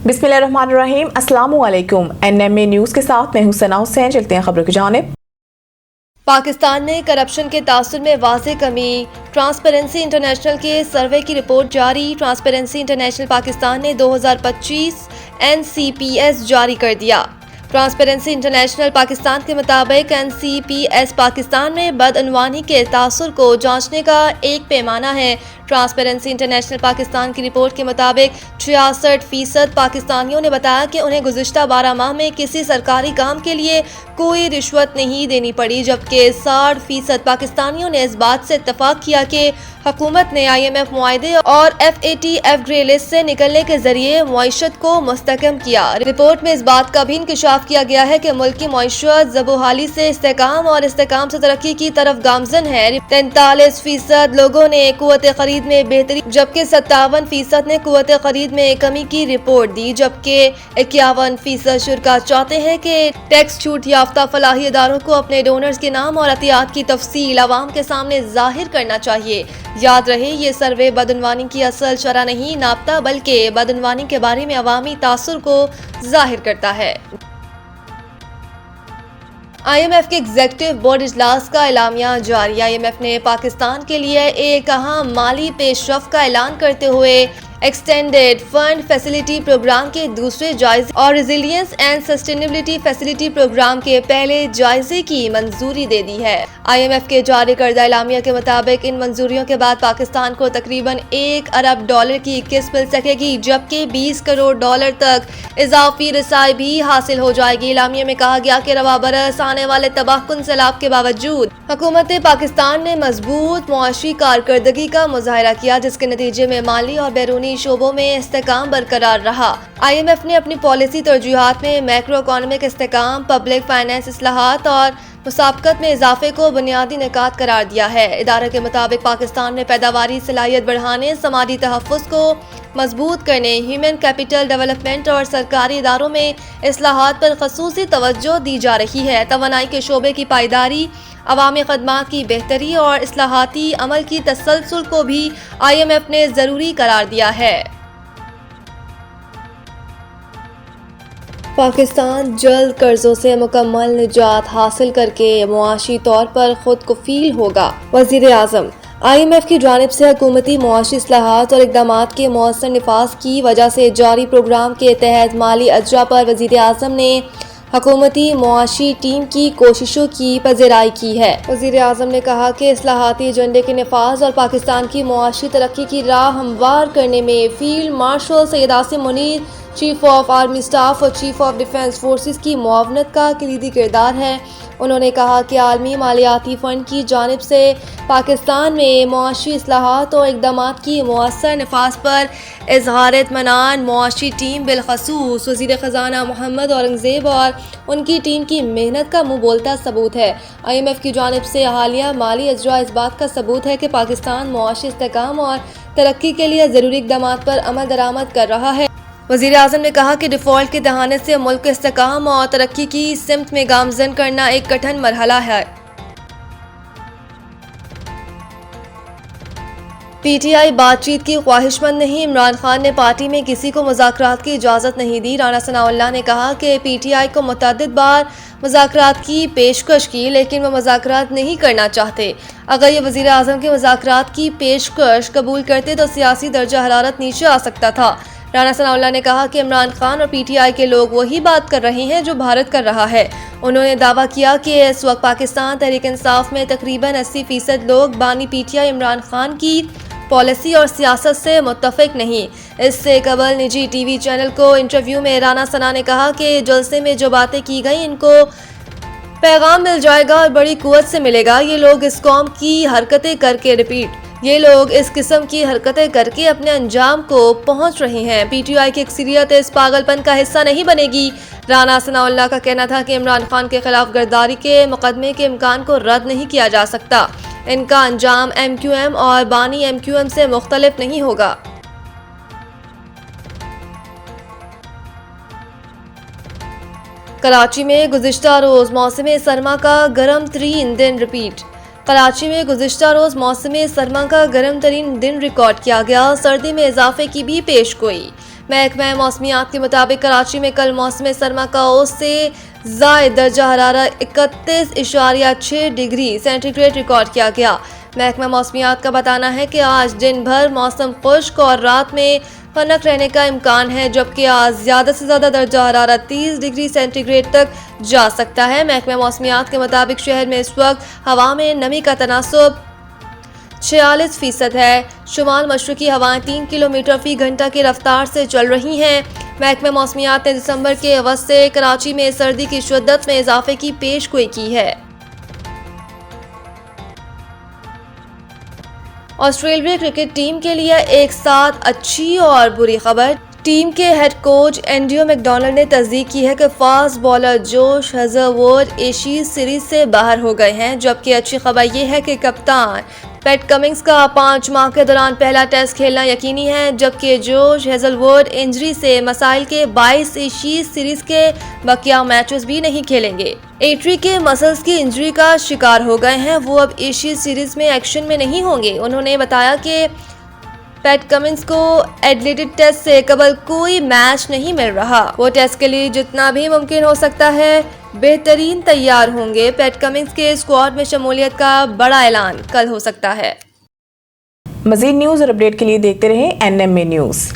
बिस्मिल्लाहिर्रहमानिर्रहीम, अस्सलाम वालेकुम। एनएमए न्यूज़ के साथ मैं हूं सना हुसैन। चलते हैं खबरों की जानिब। पाकिस्तान में करप्शन के तासुर में वाज़ेह कमी। ट्रांसपेरेंसी इंटरनेशनल के सर्वे की रिपोर्ट जारी। ट्रांसपेरेंसी इंटरनेशनल पाकिस्तान ने 2025 NCPS जारी कर दिया। ट्रांसपेरेंसी इंटरनेशनल पाकिस्तान के मुताबिक NCPS पाकिस्तान में बदअनवानी के तासुर को जांचने का एक पैमाना है। ट्रांसपेरेंसी इंटरनेशनल पाकिस्तान की रिपोर्ट के मुताबिक 66% पाकिस्तानियों ने बताया कि उन्हें गुज़िश्ता 12 माह में किसी सरकारी काम के लिए कोई रिश्वत नहीं देनी पड़ी, जबकि 60% पाकिस्तानियों ने इस बात से इत्तफाक किया कि हुकूमत ने IMF मुआहदे और FATF ग्रे लिस्ट से निकलने के जरिए मईशत को मुस्तहकम किया। रिपोर्ट में इस बात का भी इंकशाफ किया गया है कि मुल्क की मईशत ज़बोहाली से इस्तेकाम और इस्तेकाम से तरक्की की तरफ गामजन है। 43% लोगों ने कुव्वत खरीद में बेहतरी, जबकि 57% ने कुव्वत खरीद में कमी की रिपोर्ट दी, जबकि 51% शुरा चाहते हैं कि टैक्स छूट याफ्ता फलाही इदारों को अपने डोनर्स के नाम और अतियात की तफसील आवाम के सामने जाहिर करना चाहिए। याद रहे, ये सर्वे बदअनवानी की असल शरह नहीं नापता, बल्कि बदअनवानी के बारे में अवामी तासुर को जाहिर करता है। IMF के एग्जीक्यूटिव बोर्ड इजलास का एलामिया जारी। IMF ने पाकिस्तान के लिए एक अहम माली पेशरफ का ऐलान करते हुए एक्सटेंडेड फंड फैसिलिटी प्रोग्राम के दूसरे जायजे और resilience and sustainability facility program के पहले जायजे की मंजूरी दे दी है। IMF के जारी करदा एलामिया के मुताबिक इन मंजूरियों के बाद पाकिस्तान को तकरीबन $1 अरब की किस्त मिल सकेगी, जबकि $20 करोड़ तक इजाफी रसाई भी हासिल हो जाएगी। एलामिया में कहा गया कि रवा बरस आने वाले तबाहकुन सैलाब के बावजूद हुकूमत पाकिस्तान ने मजबूत मुआशी कारकर्दगी का मुजाहरा किया, जिसके नतीजे में माली और बैरूनी शोबों में इस्तेकाम बरकरार रहा। IMF ने अपनी पॉलिसी तरजीहात में मैक्रो इकोनॉमिक इस्तेकाम, पब्लिक फाइनेंस इस्लाहात और मुसाबकत में इजाफे को बुनियादी निकात करार दिया है। इदारे के मुताबिक पाकिस्तान में पैदावारी सलाहियत बढ़ाने, समाजी तहफ़्फ़ुज़ को मजबूत करने, ह्यूमन कैपिटल डेवलपमेंट और सरकारी इदारों में इस्लाहात पर खसूसी तवज्जो दी जा रही है। तवानाई के शोबे की पायदारी, अवामी खदमात की बेहतरी और इस्लाहाती अमल की तसलसल को भी IMF ने ज़रूरी करार दिया है। पाकिस्तान जल्द कर्जों से मुकम्मल निजात हासिल करके मुआशी तौर पर खुद कफील होगा। वज़ीर आज़म IMF की जानिब से हुकूमती मुआशी इस्लाहात और इक़दामात के मौसर निफाज की वजह से जारी प्रोग्राम के तहत माली अज्जा पर वज़ीर आज़म ने हुकूमती मुआशी टीम की कोशिशों की पज़ीराई की है। वज़ीर आज़म ने कहा कि इस्लाहाती एजेंडे के नफाज और पाकिस्तान की मुआशी तरक्की की राह हमवार करने में field marshal Syed Asim Munir, chief of army staff और चीफ ऑफ डिफेंस फोर्सेस की मुआवनत का कलीदी किरदार है। उन्होंने कहा कि आलमी मालियाती फ़ंड की जानिब से पाकिस्तान में मुआशी इस्लाहात और इक़दामात की मौसर नफाज पर इज़हार इत्मीनान मुआशी टीम बिलखसूस वज़ीर ख़ज़ाना मोहम्मद औरंगज़ेब और उनकी टीम की मेहनत का मुँह बोलता सबूत है। IMF की जानिब से हालिया माली अजरा इस बात का सबूत है कि पाकिस्तान मुआशी इस्तेकाम और तरक्की के लिए ज़रूरी इक़दामात पर अमल दरामद कर रहा है। वज़ीर आज़म ने कहा कि डिफ़ॉल्ट के दहाने से मुल्क के इस्तेकाम और तरक्की की सिमत में गामज़न करना एक कठिन मरहला है। PTI बातचीत की ख्वाहिशमंद नहीं। इमरान खान ने पार्टी में किसी को मुज़ाकरात की इजाज़त नहीं दी। राना सनाउल्लाह ने कहा कि PTI को मुतअद्दिद बार मुज़ाकरात की पेशकश की, लेकिन वह मुज़ाकरात नहीं करना चाहते। अगर ये वज़ीर आज़म के मुज़ाकरात की पेशकश कबूल करते तो सियासी दर्जा हरारत नीचे आ सकता था। राना सनाउल्लाह ने कहा कि इमरान खान और PTI के लोग वही बात कर रहे हैं जो भारत कर रहा है। उन्होंने दावा किया कि इस वक्त पाकिस्तान तहरीक इंसाफ में तकरीबन 80% लोग बानी PTI इमरान खान की पॉलिसी और सियासत से मुत्तफिक नहीं। इससे कबल निजी TV चैनल को इंटरव्यू में राना सना ने कहा कि जलसे में जो बातें की गई इनको पैगाम मिल जाएगा और बड़ी कुव्वत से मिलेगा। ये लोग इस कौम की हरकतें करके ये लोग इस किस्म की हरकतें करके अपने अंजाम को पहुंच रहे हैं। PTI की अक्सरियत इस पागलपन का हिस्सा नहीं बनेगी। राना सनाउल्लाह का कहना था कि इमरान खान के खिलाफ गिरदारी के मुकदमे के इम्कान को रद्द नहीं किया जा सकता। इनका अंजाम MQM और बानी MQM से मुख्तलिफ नहीं होगा। कराची में गुज़िश्ता रोज़ मौसम सरमा का गर्म तरीन दिन रिपीट। कराची में गुज़िश्ता रोज़ मौसम सरमा का गर्म तरीन दिन रिकॉर्ड किया गया। सर्दी में इजाफे की भी पेश गोई। महकमा मौसमियात के मुताबिक कराची में कल मौसम सरमा का औसत से ज़ायद दर्जा हरारत 31.6 डिग्री सेंटीग्रेड रिकॉर्ड किया गया। महकमा मौसमियात का बताना है कि आज दिन भर मौसम खुश्क और रात में फनक रहने का इम्कान है, जबकि आज ज़्यादा से ज़्यादा दर्जा हरारत 30 डिग्री सेंटीग्रेड तक जा सकता है। महकमा मौसमियात के मुताबिक शहर में इस वक्त हवा में नमी का तनासुब 46% है। शुमाल मशरकी हवाएं 3 किलोमीटर फी घंटा की रफ्तार से चल रही हैं। महकमा मौसमियात ने दिसंबर के अवध से कराची में सर्दी की शिद्दत में इजाफे की पेशगोई की है। ऑस्ट्रेलिया क्रिकेट टीम के लिए एक साथ अच्छी और बुरी खबर। टीम के हेड कोच एंड्रयू मैकडोनाल्ड ने तस्दीक की है कि fast bowler Josh Hazlewood Asia series से बाहर हो गए हैं, जबकि अच्छी खबर यह है कि कप्तान पैट कमिंस का 5 माह के दौरान पहला टेस्ट खेलना यकीनी है, जबकि जोश हेजलवुड इंजरी से मसाइल के 22 एशिया सीरीज के बकिया मैचेस भी नहीं खेलेंगे। एट्री के मसल्स की इंजरी का शिकार हो गए हैं, वो अब एशिया सीरीज में एक्शन में नहीं होंगे। उन्होंने बताया कि पैट कमिंस को एडिलेड टेस्ट से कबल कोई मैच नहीं मिल रहा। वो टेस्ट के लिए जितना भी मुमकिन हो सकता है बेहतरीन तैयार होंगे। पैट कमिंस के स्क्वाड में शमूलियत का बड़ा ऐलान कल हो सकता है। मज़ीद न्यूज़ और अपडेट के लिए देखते रहें NMA न्यूज़।